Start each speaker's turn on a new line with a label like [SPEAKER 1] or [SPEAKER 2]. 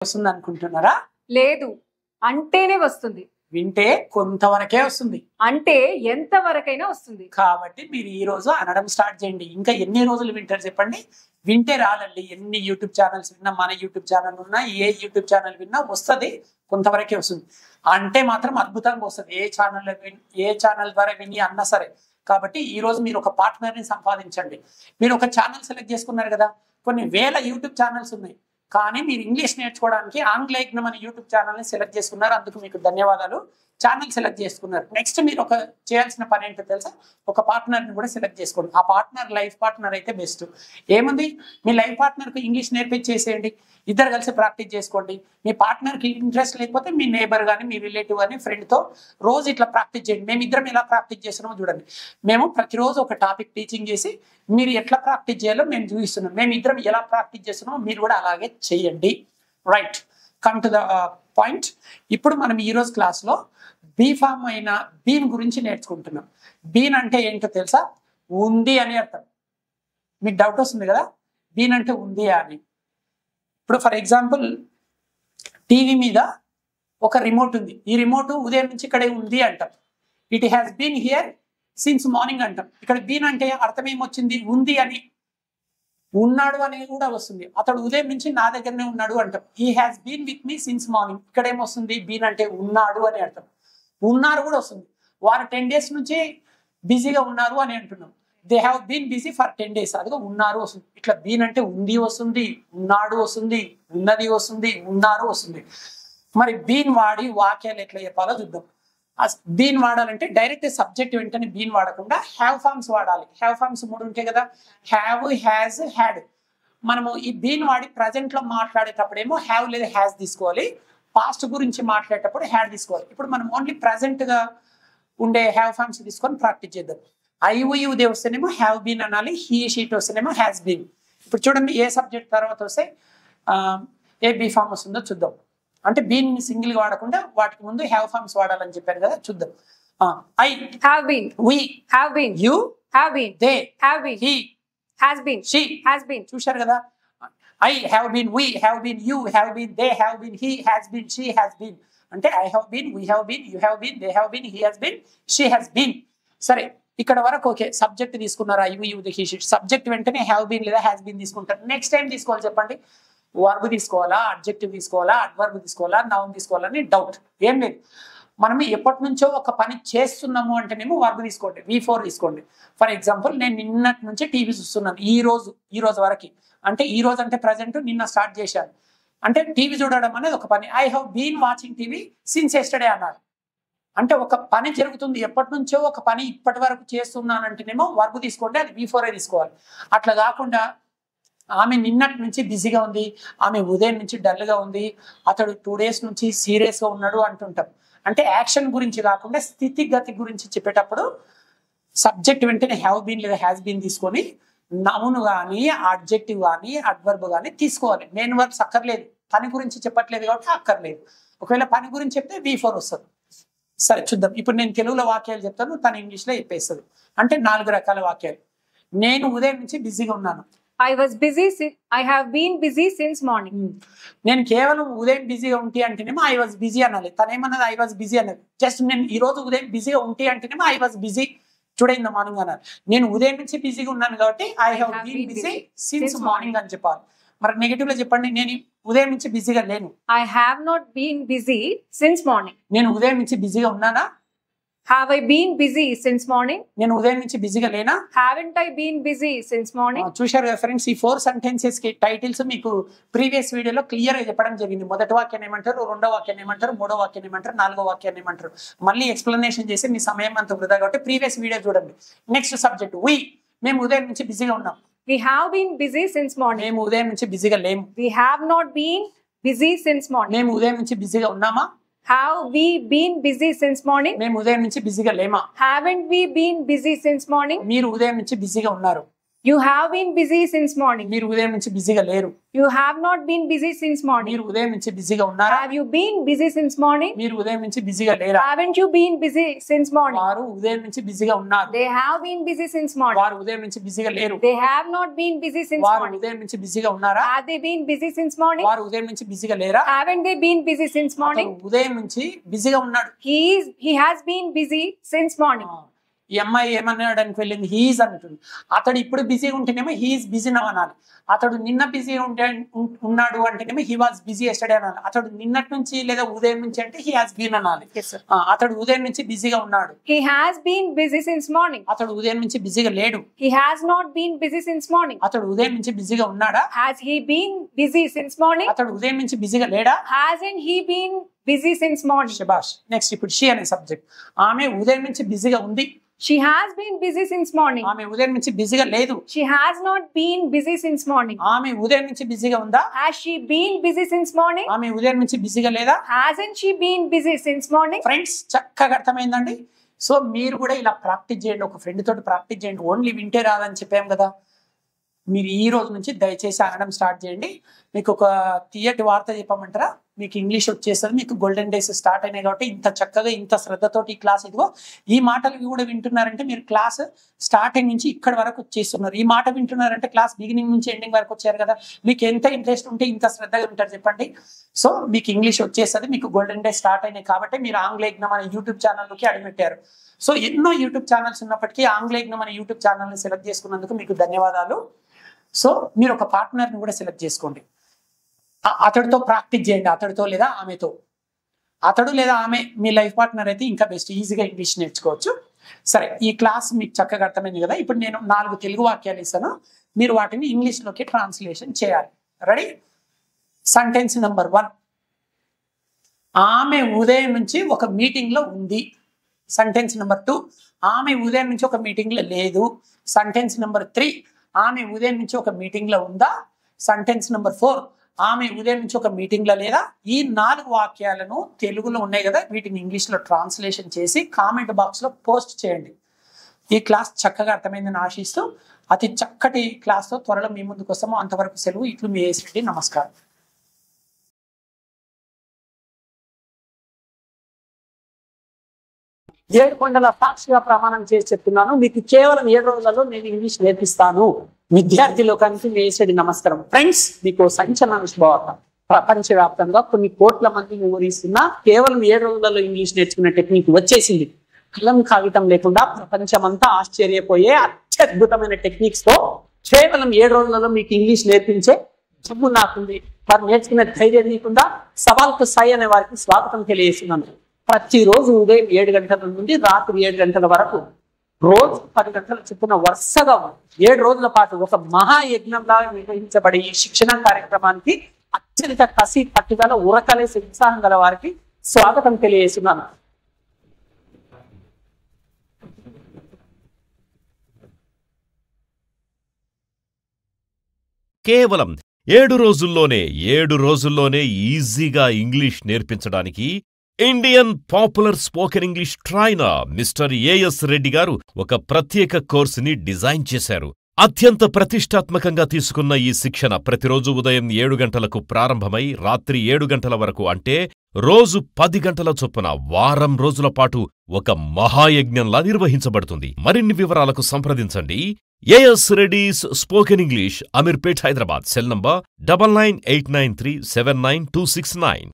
[SPEAKER 1] వస్తుంది అనుకుంటున్నారా?
[SPEAKER 2] లేదు, అంటేనే వస్తుంది.
[SPEAKER 1] వింటే కొంతవరకే వస్తుంది,
[SPEAKER 2] అంటే ఎంత వరకైనా వస్తుంది.
[SPEAKER 1] కాబట్టి మీరు ఈ రోజు అనడం స్టార్ట్ చేయండి. ఇంకా ఎన్ని రోజులు వింటారు చెప్పండి? వింటే రాదండి. ఎన్ని యూట్యూబ్ ఛానల్స్ విన్నా, మన యూట్యూబ్ ఛానల్ ఉన్నా, ఏ యూట్యూబ్ ఛానల్ విన్నా వస్తుంది, కొంతవరకే వస్తుంది. అంటే మాత్రం అద్భుతంగా వస్తుంది, ఏ ఛానల్ ద్వారా విని అన్నా సరే. కాబట్టి ఈ రోజు మీరు ఒక పార్ట్నర్ని సంపాదించండి. మీరు ఒక ఛానల్ సెలెక్ట్ చేసుకున్నారు కదా, కొన్ని వేల యూట్యూబ్ ఛానల్స్ ఉన్నాయి, కానీ మీరు ఇంగ్లీష్ నేర్చుకోవడానికి ఆంగ్లేయజ్ఞం అనే యూట్యూబ్ ఛానల్ని సెలెక్ట్ చేసుకున్నారు, అందుకు మీకు ధన్యవాదాలు. ఛానల్ సెలెక్ట్ చేసుకున్నారు. నెక్స్ట్ మీరు చేయాల్సిన పని ఏంటో తెలుసా? ఒక పార్ట్నర్ని కూడా సెలెక్ట్ చేసుకోండి. ఆ పార్ట్నర్ లైఫ్ పార్ట్నర్ అయితే బెస్ట్. ఏముంది, మీ లైఫ్ పార్ట్నర్కి ఇంగ్లీష్ నేర్పించేసేయండి, ఇద్దరు కలిసి ప్రాక్టీస్ చేసుకోండి. మీ పార్ట్నర్కి ఇంట్రెస్ట్ లేకపోతే మీ నేబర్ కానీ, మీ రిలేటివ్ కానీ, ఫ్రెండ్తో రోజు ఇట్లా ప్రాక్టీస్ చేయండి. మేమిద్దరం ఎలా ప్రాక్టీస్ చేస్తున్నామో చూడండి. మేము ప్రతిరోజు ఒక టాపిక్ టీచింగ్ చేసి మీరు ఎట్లా ప్రాక్టీస్ చేయాలో మేము చూపిస్తున్నాం. మేమిద్దరం ఎలా ప్రాక్టీస్ చేస్తున్నామో మీరు కూడా అలాగే చేయండి. Right, come to the point. ఇప్పుడు మనం ఈరోజు క్లాస్లో బీఫామ్ అయిన బీన్ గురించి నేర్చుకుంటున్నాం. బీన్ అంటే ఏంటో తెలుసా? ఉంది అని అర్థం. మీకు డౌట్ వస్తుంది కదా, బీన్ అంటే ఉంది అని. ఇప్పుడు ఫర్ ఎగ్జాంపుల్ టీవీ మీద ఒక రిమోట్ ఉంది, ఈ రిమోట్ ఉదయం నుంచి ఇక్కడే ఉంది అంటాం. It has been here since morning అంటాం. ఇక్కడ బీన్ అంటే అర్థం ఏమొచ్చింది? ఉంది అని, ఉన్నాడు అని కూడా వస్తుంది. అతడు ఉదయం నుంచి నా దగ్గరనే ఉన్నాడు అంటాం. He has been with me since morning. ఇక్కడ ఏమొస్తుంది? బీన్ అంటే ఉన్నాడు అని అర్థం. ఉన్నారు కూడా వస్తుంది. వారు 10 days నుంచి బిజీగా ఉన్నారు అని అంటున్నాం. They have been busy for 10 days. అదిగా ఉన్నారు వస్తుంది. ఇట్లా బీన్ అంటే ఉంది వస్తుంది, ఉన్నాడు వస్తుంది, ఉన్నది వస్తుంది, ఉన్నారు వస్తుంది. మరి బీన్ వాడి వాక్యాలు ఎట్లా చెప్పాలో చూద్దాం. బీన్ వాడాలంటే డైరెక్ట్ సబ్జెక్ట్ వెంటనే బీన్ వాడకుండా హ్యావ్ ఫార్మ్స్ వాడాలి. హ్యావ్ ఫార్మ్స్ 3 ఉంటాయి కదా, హ్యావ్, హ్యాజ్, హ్యాడ్. మనము ఈ బీన్ వాడి ప్రజెంట్ లో మాట్లాడేటప్పుడేమో హ్యావ్ లేదా హ్యాజ్ తీసుకోవాలి, పాస్ట్ గురించి మాట్లాడేటప్పుడు హ్యాడ్ తీసుకోవాలి. ఇప్పుడు మనం ఓన్లీ ప్రజెంట్ గా ఉండే హ్యావ్ ఫార్మ్స్ తీసుకొని ప్రాక్టీస్ చేద్దాం. ఐ వస్తేనేమో హ్యావ్ బీన్ అనాలి, హీ షీట్ వస్తేనేమో హ్యాస్ బీన్. ఇప్పుడు చూడండి, ఏ సబ్జెక్ట్ తర్వాత వస్తే ఏ బీ ఫార్మ్ వస్తుందో చూద్దాం. అంటే బీన్ సింగిల్ గా వాడకుండా వాటికి ముందు హ్యావ్ ఫార్మ్స్ వాడాలని చెప్పారు కదా, చూద్దాం. I
[SPEAKER 2] have been,
[SPEAKER 1] we
[SPEAKER 2] have been,
[SPEAKER 1] you
[SPEAKER 2] have been,
[SPEAKER 1] they
[SPEAKER 2] have been,
[SPEAKER 1] he
[SPEAKER 2] has been,
[SPEAKER 1] she.
[SPEAKER 2] has been.
[SPEAKER 1] చూశారు కదా, I have been, we have been, you have been, they have been, he has been, she has been. అంటే I have been, we have been, you have been, they have been, he has been, she has been. సరే, ఇక్కడ వరకు okay. Subject తీసుకున్నారు, I you the he she it. Subject వెంటనే have been లేదా has been తీసుకుంటారు. Next time తీసుకోవాలి చెప్పండి. Verb తీసుకోవాలా, అడ్జెక్టివ్ తీసుకోవాలా, అడ్వర్బ్ తీసుకోవాలా, నౌన్ తీసుకోవాలని డౌట్ ఏం లేదు. మనం ఎప్పటి నుంచో ఒక పని చేస్తున్నాము అంటేనేమో వర్బ్ తీసుకోండి, V4 తీసుకోండి. ఫర్ ఎగ్జాంపుల్ నేను నిన్నటి నుంచి టీవీ చూస్తున్నాను, ఈ రోజు వరకు. అంటే ఈ రోజు అంటే ప్రజెంట్, నిన్న స్టార్ట్ చేశాను. అంటే టీవీ చూడడం అనేది ఒక పని. I have been watching TV since yesterday అన్నారు. అంటే ఒక పని జరుగుతుంది, ఎప్పటి నుంచో ఒక పని ఇప్పటి వరకు చేస్తున్నానంటేనేమో వర్బ్ తీసుకోండి, అది V4 తీసుకోవాలి. అట్లా కాకుండా ఆమె నిన్నటి నుంచి బిజీగా ఉంది, ఆమె ఉదయం నుంచి డల్గా ఉంది, అతడు 2 days నుంచి సీరియస్గా ఉన్నాడు అంటుంటాం. అంటే యాక్షన్ గురించి కాకుండా స్థితిగతి గురించి చెప్పేటప్పుడు సబ్జెక్ట్ వెంటనే హ్యావ్ బీన్ లేదా హ్యాస్ బీన్ తీసుకొని నౌన్ కానీ, అడ్జెక్టివ్ కానీ, అడ్వర్బ్ కానీ తీసుకోవాలి. మెయిన్ వర్బ్స్ అక్కర్లేదు, పని గురించి చెప్పట్లేదు కాబట్టి అక్కర్లేదు. ఒకవేళ పని గురించి చెప్తే V4 వస్తుంది. సరే చూద్దాం. ఇప్పుడు నేను తెలుగులో వాక్యాలు చెప్తాను, తను ఇంగ్లీష్లో చెప్పేస్తుంది. అంటే 4 రకాల వాక్యాలు. నేను ఉదయం నుంచి బిజీగా ఉన్నాను.
[SPEAKER 2] I was busy. I have been busy since morning.
[SPEAKER 1] నేను కేవలం ఉదయం బిజీగా ఉంటే అంటేనేమో ఐ వాజ్ బిజీ అనాలి. తనేమన్నది ఐ వాజ్ బిజీ అన్నది. జస్ట్ నేను ఈ రోజు ఉదయం బిజీగా ఉంటే అంటేనేమో I was busy today in the morning అన్నారు. నేను ఉదయం నుంచి బిజీగా ఉన్నాను కాబట్టి I have been busy since morning అని చెప్పాలి. మరి నెగిటివ్ లో చెప్పండి, నేను ఉదయం నుంచి బిజీగా లేను.
[SPEAKER 2] I have not been busy since morning.
[SPEAKER 1] నేను ఉదయం నుంచి బిజీగా ఉన్నానా?
[SPEAKER 2] Have I been busy since morning?
[SPEAKER 1] నేను ఉదయం నుంచి బిజీగా లేనా?
[SPEAKER 2] Haven't I been busy since morning?
[SPEAKER 1] చూశారు కదా ఫ్రెండ్స్, ఈ 4 sentences కి టైటిల్స్ మీకు ప్రీవియస్ వీడియోలో క్లియర్ గా చెప్పడం జరిగింది. మొదటి వాక్యాన్ని ఏమంటారు, రెండో వాక్యాన్ని ఏమంటారు, మూడో వాక్యాన్ని ఏమంటారు, నాలుగో వాక్యాన్ని ఏమంటారు. మళ్ళీ ఎక్స్ప్లెనేషన్ చేసి మీ సమయం అంత వృధా కాబట్టి ప్రీవియస్ వీడియో చూడండి. నెక్స్ట్ సబ్జెక్ట్ వి. మేము ఉదయం నుంచి బిజీగా ఉన్నాం.
[SPEAKER 2] We have been busy since morning.
[SPEAKER 1] మేము ఉదయం నుంచి బిజీగా లేము.
[SPEAKER 2] We have not been busy since morning.
[SPEAKER 1] మేము ఉదయం నుంచి బిజీగా ఉన్నామా?
[SPEAKER 2] Have we been busy since morning?
[SPEAKER 1] మేము ఉదయం నుంచి బిజీగా లేమా?
[SPEAKER 2] Haven't we been busy since morning?
[SPEAKER 1] మీరు ఉదయం నుంచి బిజీగా ఉన్నారు.
[SPEAKER 2] You have been busy since morning.
[SPEAKER 1] మీరు ఉదయం నుంచి బిజీగా లేరు.
[SPEAKER 2] You have not been busy since morning.
[SPEAKER 1] మీరు ఉదయం నుంచి బిజీగా ఉన్నారా?
[SPEAKER 2] Have you been busy since morning?
[SPEAKER 1] మీరు ఉదయం నుంచి బిజీగా లేరా?
[SPEAKER 2] Haven't you been busy since morning?
[SPEAKER 1] వారు ఉదయం నుంచి బిజీగా ఉన్నారు.
[SPEAKER 2] They have been busy since morning.
[SPEAKER 1] వారు ఉదయం నుంచి బిజీగా లేరు.
[SPEAKER 2] They have not been busy since
[SPEAKER 1] వారు
[SPEAKER 2] morning.
[SPEAKER 1] ఉదయం నుంచి బిజీగా ఉన్నారా?
[SPEAKER 2] Have they been busy since morning?
[SPEAKER 1] వారు ఉదయం నుంచి బిజీగా లేరా?
[SPEAKER 2] Haven't they been busy since morning?
[SPEAKER 1] అతడు ఉదయం నుంచి బిజీగా ఉన్నాడు.
[SPEAKER 2] He has been busy since morning.
[SPEAKER 1] ఈ అమ్మాయి ఏమన్నాడానికి వెళ్ళింది? హీఈస్ అంటుంది. అతడు ఇప్పుడు బిజీగా ఉంటేనేమో హీఈస్ బిజీ నవ్ అనాలి. అతడు నిన్న బిజీ ఉన్నాడు అంటేనేమో హీ వాజ్ బిజీ ఎస్టర్డే అనాలి. అతడు నిన్నటి నుంచి లేదా ఉదయం నుంచి అంటే హీ హాస్ బీన్ అనాలి. అతడు ఉదయం నుంచి బిజీగా ఉన్నాడు.
[SPEAKER 2] He has been busy since morning.
[SPEAKER 1] అతడు ఉదయం నుంచి బిజీగా లేడు.
[SPEAKER 2] He has not been busy since morning.
[SPEAKER 1] అతడు ఉదయం నుంచి బిజీగా ఉన్నాడా?
[SPEAKER 2] Has he been busy since morning?
[SPEAKER 1] అతడు ఉదయం నుంచి బిజీగా లేడా?
[SPEAKER 2] Hasn't he been busy since morning?
[SPEAKER 1] శబాష్. నెక్స్ట్ ఇప్పుడు షీ అనే సబ్జెక్ట్. ఆమె ఉదయం నుంచి బిజీగా ఉంది.
[SPEAKER 2] She has been busy since morning.
[SPEAKER 1] ఆమె ఉదయం నుంచి బిజీగా లేదు.
[SPEAKER 2] She has not been busy since morning.
[SPEAKER 1] ఆమె ఉదయం నుంచి బిజీగా ఉందా?
[SPEAKER 2] Has she been busy since morning?
[SPEAKER 1] ఆమె ఉదయం నుంచి బిజీగా లేదా?
[SPEAKER 2] Hasn't she been busy since morning?
[SPEAKER 1] Friends, చక్కగా అర్థమైందండి. సో మీరు కూడా ఇలా ప్రాక్టీస్ చేయండి. ఒక ఫ్రెండ్ తోటి ప్రాక్టీస్ చేయండి. ఓన్లీ వింటే రాదని చెప్పాం కదా. మీరు ఈ రోజు నుంచి దయచేసి అనడం స్టార్ట్ చేయండి. మీకు ఒక తీయటి వార్త చెప్పమంటారా? మీకు ఇంగ్లీష్ వచ్చేస్తుంది. మీకు గోల్డెన్ డేస్ స్టార్ట్ అయినాయి కాబట్టి ఇంత చక్కగా ఇంత శ్రద్ధతోటి ఈ క్లాస్ ఇదిగో ఈ మాటలు కూడా వింటున్నారంటే మీరు క్లాస్ స్టార్టింగ్ నుంచి ఇక్కడ వరకు వచ్చేస్తున్నారు. ఈ మాట వింటున్నారంటే క్లాస్ బిగినింగ్ నుంచి ఎండింగ్ వరకు వచ్చారు కదా. మీకు ఎంత ఇంట్రెస్ట్ ఉంటే ఇంత శ్రద్ధగా వింటారు చెప్పండి. సో మీకు ఇంగ్లీష్ వచ్చేస్తుంది. మీకు గోల్డెన్ డే స్టార్ట్ అయినాయి కాబట్టి మీరు ఆంగ్లేయజ్ఞం అనే యూట్యూబ్ ఛానల్లోకి అడుగుపెట్టారు. సో ఎన్నో యూట్యూబ్ ఛానల్స్ ఉన్నప్పటికీ ఆంగ్లేయజ్ఞం అనే యూట్యూబ్ ఛానల్ని సెలెక్ట్ చేసుకున్నందుకు మీకు ధన్యవాదాలు. సో మీరు ఒక పార్ట్నర్ని కూడా సెలెక్ట్ చేసుకోండి. అతడితో ప్రాక్టీస్ చేయండి. అతడితో లేదా ఆమెతో. అతడు లేదా ఆమె మీ లైఫ్ పార్ట్నర్ అయితే ఇంకా బెస్ట్. ఈజీగా ఇంగ్లీష్ నేర్చుకోవచ్చు. సరే, ఈ క్లాస్ మీకు చక్కగా అర్థమైంది కదా. ఇప్పుడు నేను 4 తెలుగు వాక్యాలు ఇస్తాను. మీరు వాటిని ఇంగ్లీష్లోకి ట్రాన్స్లేషన్ చేయాలి. రెడీ? Sentence number 1. ఆమె ఉదయం నుంచి ఒక మీటింగ్లో ఉంది. Sentence number 2. ఆమె ఉదయం నుంచి ఒక మీటింగ్లో లేదు. Sentence number 3. ఆమె ఉదయం నుంచి ఒక మీటింగ్లో ఉందా? Sentence number 4. ఆమె ఉదయం నుంచి ఒక మీటింగ్లో లేదా? ఈ 4 వాక్యాలను తెలుగులో ఉన్నాయి కదా, వీటిని ఇంగ్లీష్లో ట్రాన్స్లేషన్ చేసి కామెంట్ బాక్స్లో పోస్ట్ చేయండి. ఈ క్లాస్ చక్కగా అర్థమైందని ఆశిస్తూ అతి చక్కటి క్లాస్తో త్వరలో మీ ముందుకు వస్తాము. అంతవరకు సెలవు. ఇట్లు మీ ఏఎస్ రెడ్డి. నమస్కారం. ఏడుకొండల సాక్షిగా ప్రమాణం చేసి చెప్తున్నాను, మీకు కేవలం 7 రోజులలో నేను ఇంగ్లీష్ నేర్పిస్తాను. విద్యార్థి లోకానికి వేసేది నమస్కారం. ఫ్రెండ్స్, మీకు సంచలన శుభవార్త. ప్రపంచవ్యాప్తంగా కొన్ని కోట్ల మంది వివరిస్తున్నా కేవలం 7 రోజులలో ఇంగ్లీష్ నేర్చుకునే టెక్నిక్ వచ్చేసింది. కలం కాగితం లేకుండా ప్రపంచమంతా ఆశ్చర్యపోయే అత్యద్భుతమైన టెక్నిక్స్ తో కేవలం 7 రోజులలో మీకు ఇంగ్లీష్ నేర్పించే జబ్బు నాకుంది. వారు నేర్చుకునే ధైర్యం లేకుండా సవాల్కు సై అనే వారికి స్వాగతం తెలియజేస్తున్నాను. ప్రతిరోజు ఉదయం 7 గంటల నుండి రాత్రి 7 గంటల వరకు రోజు 10 గంటల చొప్పున వరుసగా 7 రోజుల పాటు ఒక మహాయజ్ఞంలా నిర్వహించబడే ఈ శిక్షణ కార్యక్రమానికి అత్యంత కసి, పట్టుదల, ఉరకలేసి ఉత్సాహం గల వారికి స్వాగతం తెలియజేస్తున్నాను.
[SPEAKER 3] కేవలం 7 రోజుల్లోనే ఈజీగా ఇంగ్లీష్ నేర్పించడానికి Indian popular spoken English trainer mister A S Reddy garu ఒక ప్రత్యేక కోర్సుని డిజైన్ చేశారు. అత్యంత ప్రతిష్టాత్మకంగా తీసుకున్న ఈ శిక్షణ ప్రతిరోజు ఉదయం 7 గంటలకు ప్రారంభమై రాత్రి 7 గంటల వరకు, అంటే రోజు 10 గంటల చొప్పున వారం రోజుల పాటు ఒక మహాయజ్ఞంలా నిర్వహించబడుతుంది. మరిన్ని వివరాలకు సంప్రదించండి. A S Reddy's spoken English, Ameerpet, Hyderabad. Cell number 9989379269.